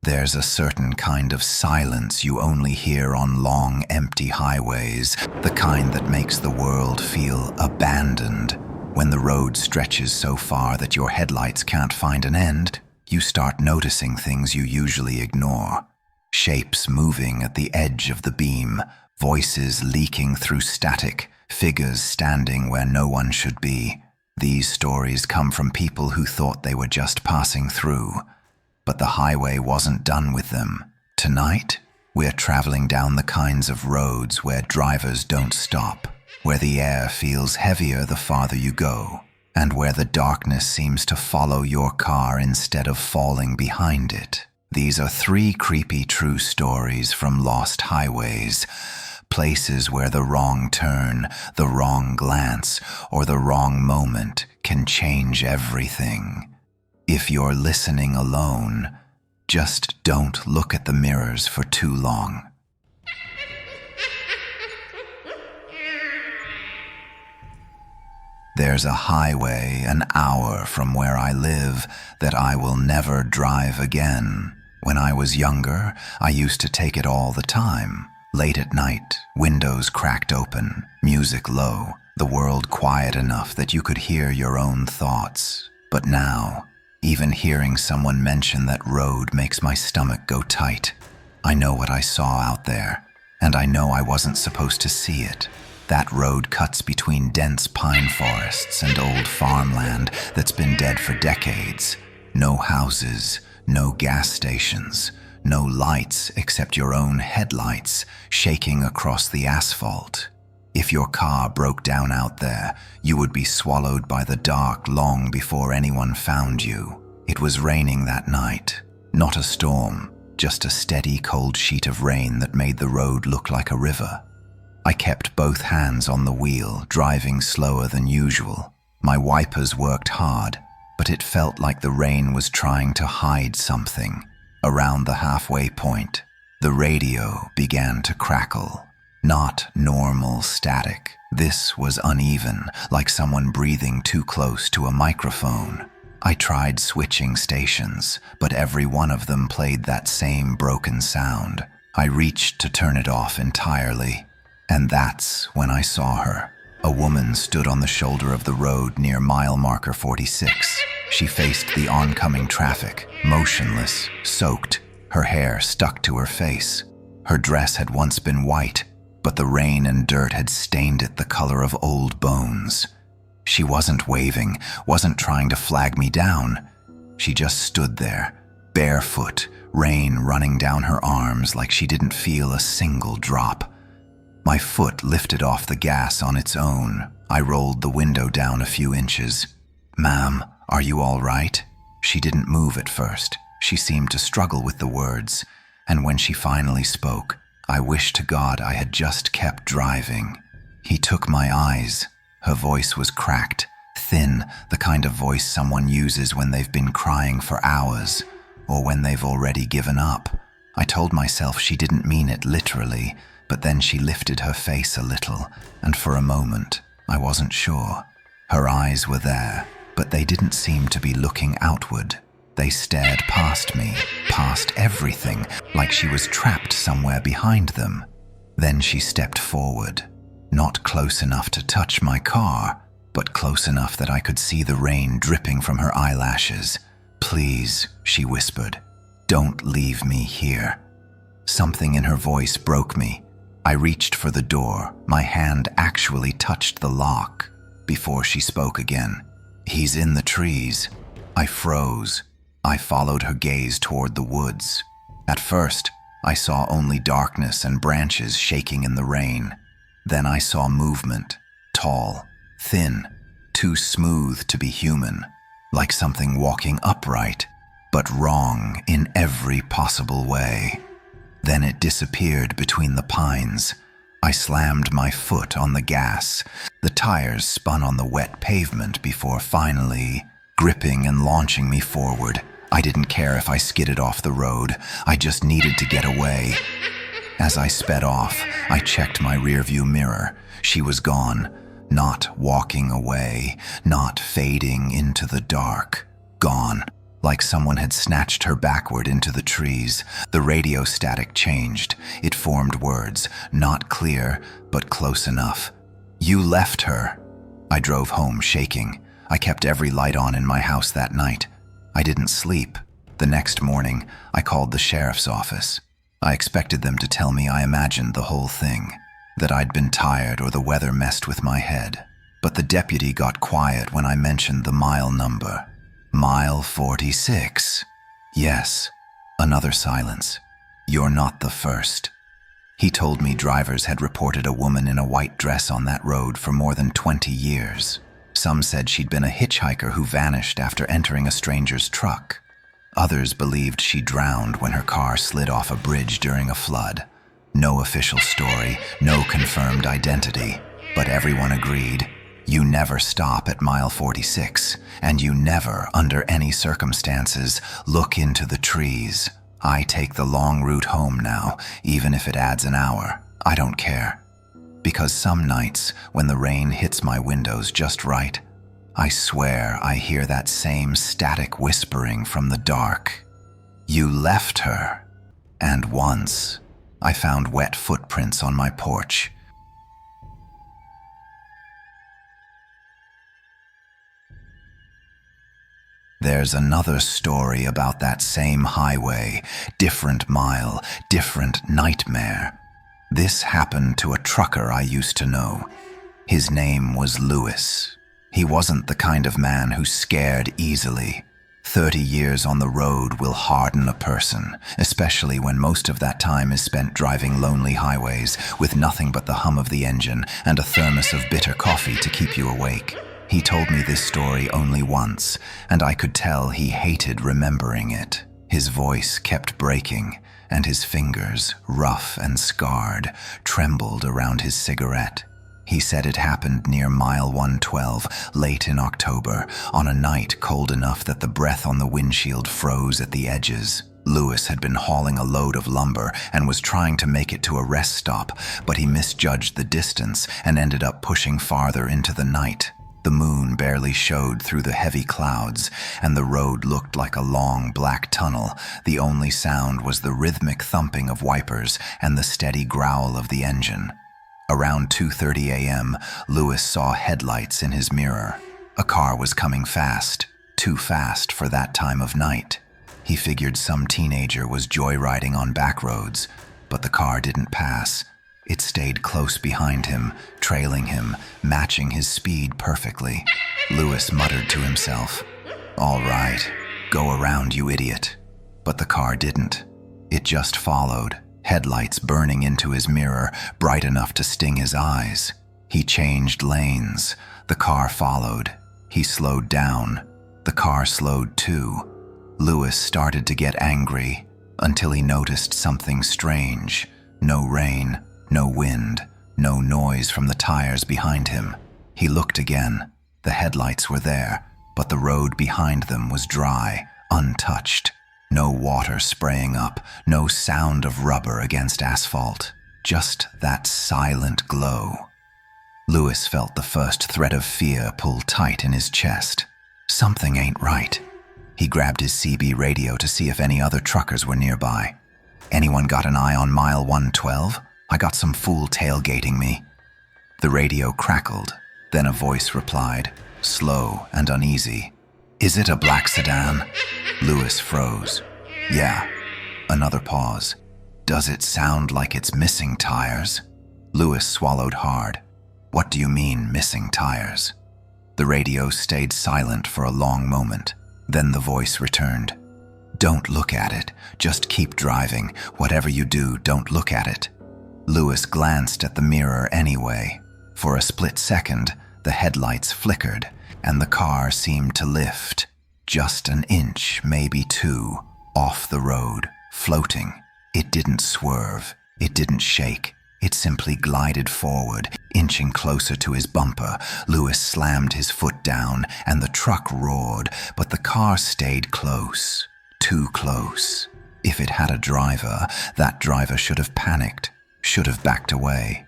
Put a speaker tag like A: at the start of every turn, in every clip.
A: There's a certain kind of silence you only hear on long, empty highways, the kind that makes the world feel abandoned. When the road stretches so far that your headlights can't find an end, you start noticing things you usually ignore. Shapes moving at the edge of the beam, voices leaking through static, figures standing where no one should be. These stories come from people who thought they were just passing through. But the highway wasn't done with them. Tonight, we're traveling down the kinds of roads where drivers don't stop, where the air feels heavier the farther you go, and where the darkness seems to follow your car instead of falling behind it. These are 3 creepy true stories from lost highways, places where the wrong turn, the wrong glance, or the wrong moment can change everything. If you're listening alone, just don't look at the mirrors for too long. There's a highway an hour from where I live that I will never drive again. When I was younger, I used to take it all the time. Late at night, windows cracked open, music low, the world quiet enough that you could hear your own thoughts. But now, even hearing someone mention that road makes my stomach go tight. I know what I saw out there, and I know I wasn't supposed to see it. That road cuts between dense pine forests and old farmland that's been dead for decades. No houses, no gas stations, no lights except your own headlights shaking across the asphalt. If your car broke down out there, you would be swallowed by the dark long before anyone found you. It was raining that night. Not a storm, just a steady cold sheet of rain that made the road look like a river. I kept both hands on the wheel, driving slower than usual. My wipers worked hard, but it felt like the rain was trying to hide something. Around the halfway point, the radio began to crackle. Not normal static. This was uneven, like someone breathing too close to a microphone. I tried switching stations, but every one of them played that same broken sound. I reached to turn it off entirely, and that's when I saw her. A woman stood on the shoulder of the road near mile marker 46. She faced the oncoming traffic, motionless, soaked, her hair stuck to her face. Her dress had once been white, but the rain and dirt had stained it the color of old bones. She wasn't waving, wasn't trying to flag me down. She just stood there, barefoot, rain running down her arms like she didn't feel a single drop. My foot lifted off the gas on its own. I rolled the window down a few inches. "Ma'am, are you all right?" She didn't move at first. She seemed to struggle with the words, and when she finally spoke, I wished to God I had just kept driving. He took my eyes. Her voice was cracked, thin, the kind of voice someone uses when they've been crying for hours, or when they've already given up. I told myself she didn't mean it literally, but then she lifted her face a little, and for a moment, I wasn't sure. Her eyes were there, but they didn't seem to be looking outward. They stared past me, past everything, like she was trapped somewhere behind them. Then she stepped forward, not close enough to touch my car, but close enough that I could see the rain dripping from her eyelashes. "Please," she whispered, "don't leave me here." Something in her voice broke me. I reached for the door. My hand actually touched the lock before she spoke again. "He's in the trees." I froze. I followed her gaze toward the woods. At first, I saw only darkness and branches shaking in the rain. Then I saw movement, tall, thin, too smooth to be human, like something walking upright, but wrong in every possible way. Then it disappeared between the pines. I slammed my foot on the gas. The tires spun on the wet pavement before finally gripping and launching me forward. I didn't care if I skidded off the road. I just needed to get away. As I sped off, I checked my rearview mirror. She was gone, not walking away, not fading into the dark. Gone, like someone had snatched her backward into the trees. The radio static changed. It formed words, not clear, but close enough. "You left her." I drove home shaking. I kept every light on in my house that night. I didn't sleep. The next morning, I called the sheriff's office. I expected them to tell me I imagined the whole thing, that I'd been tired or the weather messed with my head. But the deputy got quiet when I mentioned the mile number. Mile 46. Yes. Another silence. "You're not the first." He told me drivers had reported a woman in a white dress on that road for more than 20 years. Some said she'd been a hitchhiker who vanished after entering a stranger's truck. Others believed she drowned when her car slid off a bridge during a flood. No official story, no confirmed identity, but everyone agreed, you never stop at mile 46, and you never, under any circumstances, look into the trees. I take the long route home now, even if it adds an hour. I don't care. Because some nights, when the rain hits my windows just right, I swear I hear that same static whispering from the dark. You left her. And once, I found wet footprints on my porch. There's another story about that same highway, different mile, different nightmare. This happened to a trucker I used to know. His name was Lewis. He wasn't the kind of man who scared easily. 30 years on the road will harden a person, especially when most of that time is spent driving lonely highways with nothing but the hum of the engine and a thermos of bitter coffee to keep you awake. He told me this story only once, and I could tell he hated remembering it. His voice kept breaking, and his fingers, rough and scarred, trembled around his cigarette. He said it happened near mile 112, late in October, on a night cold enough that the breath on the windshield froze at the edges. Lewis had been hauling a load of lumber and was trying to make it to a rest stop, but he misjudged the distance and ended up pushing farther into the night. The moon barely showed through the heavy clouds, and the road looked like a long black tunnel. The only sound was the rhythmic thumping of wipers and the steady growl of the engine. Around 2:30 a.m., Lewis saw headlights in his mirror. A car was coming fast, too fast for that time of night. He figured some teenager was joyriding on back roads, but the car didn't pass. It stayed close behind him, trailing him, matching his speed perfectly. Lewis muttered to himself, "All right, go around, you idiot." But the car didn't. It just followed, headlights burning into his mirror, bright enough to sting his eyes. He changed lanes. The car followed. He slowed down. The car slowed too. Lewis started to get angry until he noticed something strange. No rain. No wind, no noise from the tires behind him. He looked again. The headlights were there, but the road behind them was dry, untouched. No water spraying up, no sound of rubber against asphalt. Just that silent glow. Lewis felt the first thread of fear pull tight in his chest. Something ain't right. He grabbed his CB radio to see if any other truckers were nearby. Anyone got an eye on mile 112? I got some fool tailgating me. The radio crackled. Then a voice replied, slow and uneasy. Is it a black sedan? Lewis froze. Yeah. Another pause. Does it sound like it's missing tires? Lewis swallowed hard. What do you mean, missing tires? The radio stayed silent for a long moment. Then the voice returned. Don't look at it. Just keep driving. Whatever you do, don't look at it. Lewis glanced at the mirror anyway. For a split second, the headlights flickered, and the car seemed to lift. Just an inch, maybe two, off the road, floating. It didn't swerve. It didn't shake. It simply glided forward, inching closer to his bumper. Lewis slammed his foot down, and the truck roared, but the car stayed close. Too close. If it had a driver, that driver should have panicked, should have backed away.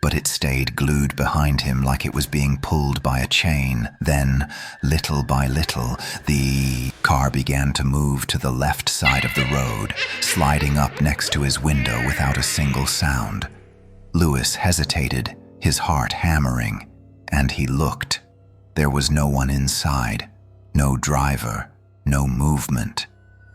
A: but it stayed glued behind him like it was being pulled by a chain. Then, little by little, the car began to move to the left side of the road, sliding up next to his window without a single sound. Lewis hesitated, his heart hammering, and he looked. There was no one inside, no driver, no movement,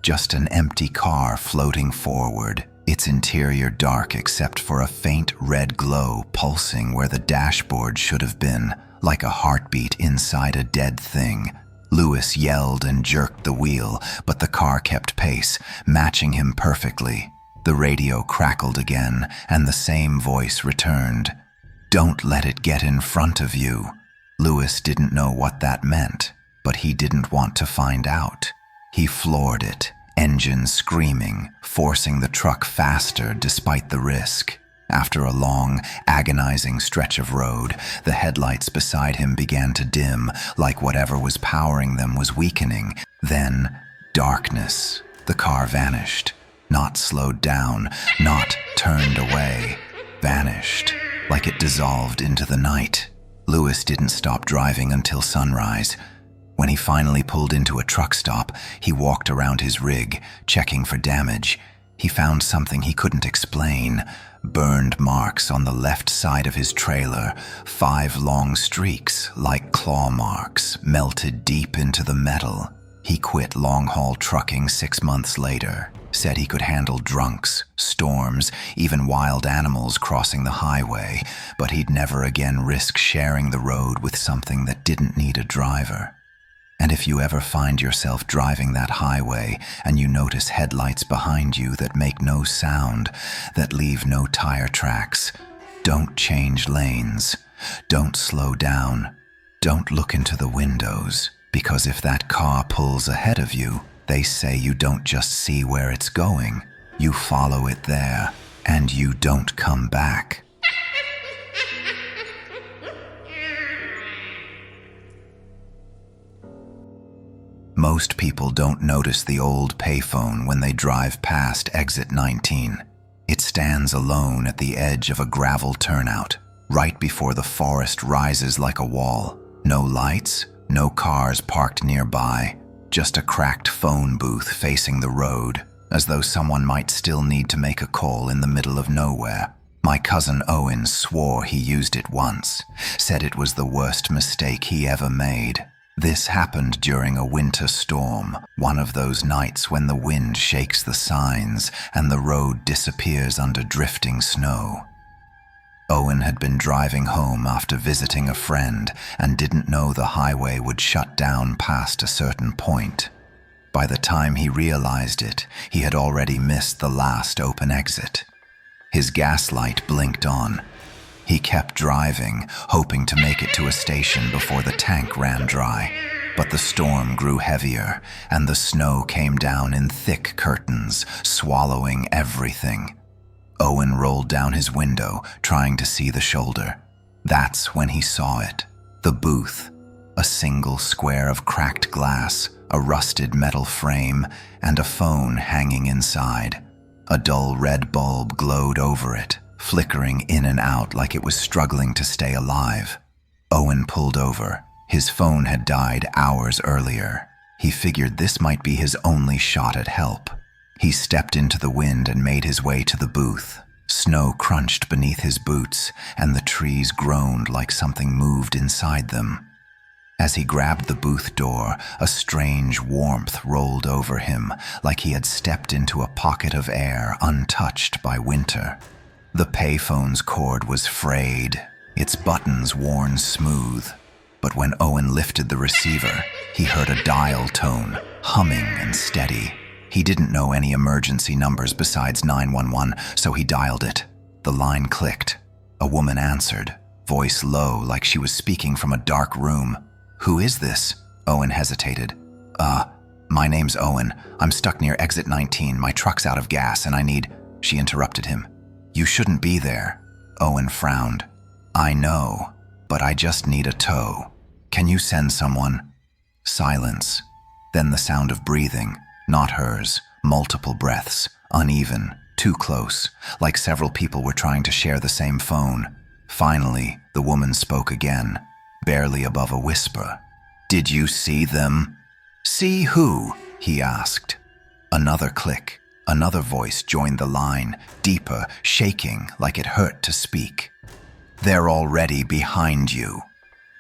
A: just an empty car floating forward, its interior dark except for a faint red glow pulsing where the dashboard should have been, like a heartbeat inside a dead thing. Lewis yelled and jerked the wheel, but the car kept pace, matching him perfectly. The radio crackled again, and the same voice returned. "Don't let it get in front of you." Lewis didn't know what that meant, but he didn't want to find out. He floored it, engine screaming, forcing the truck faster despite the risk. After a long, agonizing stretch of road, the headlights beside him began to dim, like whatever was powering them was weakening. Then, darkness. The car vanished. Not slowed down, not turned away. Vanished, like it dissolved into the night. Lewis didn't stop driving until sunrise. When he finally pulled into a truck stop, he walked around his rig, checking for damage. He found something he couldn't explain. Burned marks on the left side of his trailer, 5 long streaks, like claw marks, melted deep into the metal. He quit long-haul trucking 6 months later, said he could handle drunks, storms, even wild animals crossing the highway, but he'd never again risk sharing the road with something that didn't need a driver. And if you ever find yourself driving that highway and you notice headlights behind you that make no sound, that leave no tire tracks, don't change lanes, don't slow down, don't look into the windows, because if that car pulls ahead of you, they say you don't just see where it's going, you follow it there, and you don't come back. Most people don't notice the old payphone when they drive past exit 19. It stands alone at the edge of a gravel turnout, right before the forest rises like a wall. No lights, no cars parked nearby, just a cracked phone booth facing the road, as though someone might still need to make a call in the middle of nowhere. My cousin Owen swore he used it once, said it was the worst mistake he ever made. This happened during a winter storm, one of those nights when the wind shakes the signs and the road disappears under drifting snow. Owen had been driving home after visiting a friend and didn't know the highway would shut down past a certain point. By the time he realized it, he had already missed the last open exit. His gas light blinked on. He kept driving, hoping to make it to a station before the tank ran dry. But the storm grew heavier, and the snow came down in thick curtains, swallowing everything. Owen rolled down his window, trying to see the shoulder. That's when he saw it. The booth. A single square of cracked glass, a rusted metal frame, and a phone hanging inside. A dull red bulb glowed over it, flickering in and out like it was struggling to stay alive. Owen pulled over. His phone had died hours earlier. He figured this might be his only shot at help. He stepped into the wind and made his way to the booth. Snow crunched beneath his boots, and the trees groaned like something moved inside them. As he grabbed the booth door, a strange warmth rolled over him, like he had stepped into a pocket of air untouched by winter. The payphone's cord was frayed, its buttons worn smooth. But when Owen lifted the receiver, he heard a dial tone, humming and steady. He didn't know any emergency numbers besides 911, so he dialed it. The line clicked. A woman answered, voice low like she was speaking from a dark room. "Who is this?" Owen hesitated. My name's Owen. I'm stuck near exit 19. My truck's out of gas and I need..." She interrupted him. "You shouldn't be there." Owen frowned. "I know, but I just need a tow. Can you send someone?" Silence. Then the sound of breathing, not hers, multiple breaths, uneven, too close, like several people were trying to share the same phone. Finally, the woman spoke again, barely above a whisper. "Did you see them?" "See who?" he asked. Another click. Another voice joined the line, deeper, shaking like it hurt to speak. "They're already behind you."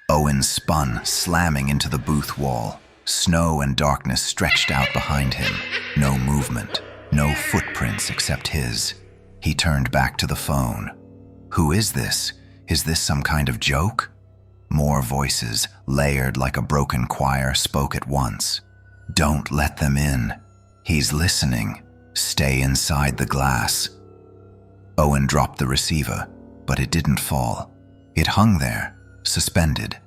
A: Owen spun, slamming into the booth wall. Snow and darkness stretched out behind him. No movement, no footprints except his. He turned back to the phone. "Who is this? Is this some kind of joke?" More voices, layered like a broken choir, spoke at once. "Don't let them in. He's listening. Stay inside the glass." Owen dropped the receiver, but it didn't fall. It hung there, suspended.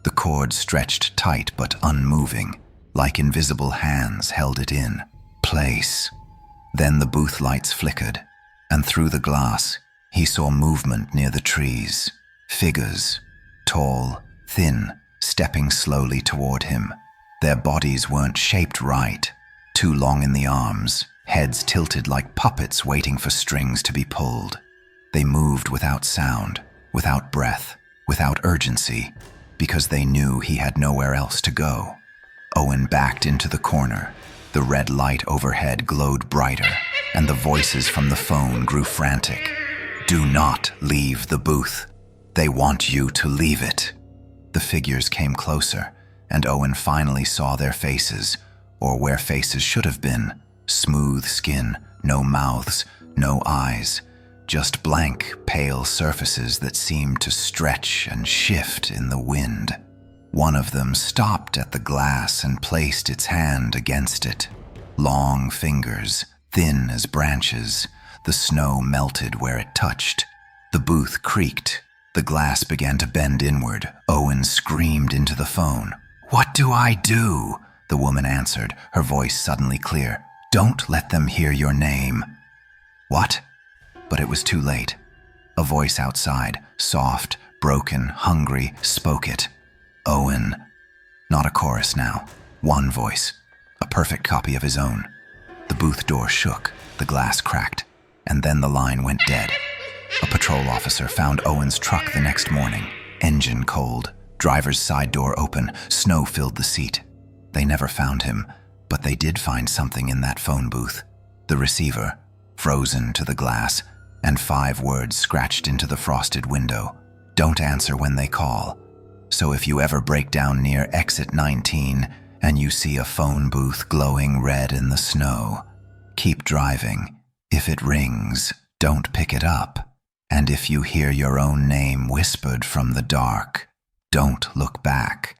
A: The cord stretched tight but unmoving, like invisible hands held it in place. Then the booth lights flickered, and through the glass, he saw movement near the trees. Figures, tall, thin, stepping slowly toward him. Their bodies weren't shaped right, too long in the arms, heads tilted like puppets waiting for strings to be pulled. They moved without sound, without breath, without urgency, because they knew he had nowhere else to go. Owen backed into the corner. The red light overhead glowed brighter, and the voices from the phone grew frantic. "Do not leave the booth. They want you to leave it." The figures came closer, and Owen finally saw their faces, or where faces should have been. Smooth skin, no mouths, no eyes, just blank, pale surfaces that seemed to stretch and shift in the wind. One of them stopped at the glass and placed its hand against it. Long fingers, thin as branches, the snow melted where it touched. The booth creaked. The glass began to bend inward. Owen screamed into the phone. "What do I do?" The woman answered, her voice suddenly clear. "Don't let them hear your name." "What?" But it was too late. A voice outside, soft, broken, hungry, spoke it. "Owen." Not a chorus now. One voice. A perfect copy of his own. The booth door shook, the glass cracked, and then the line went dead. A patrol officer found Owen's truck the next morning. Engine cold, driver's side door open, snow filled the seat. They never found him, but they did find something in that phone booth. The receiver, frozen to the glass, and 5 words scratched into the frosted window. "Don't answer when they call." So if you ever break down near exit 19 and you see a phone booth glowing red in the snow, keep driving. If it rings, don't pick it up. And if you hear your own name whispered from the dark, don't look back.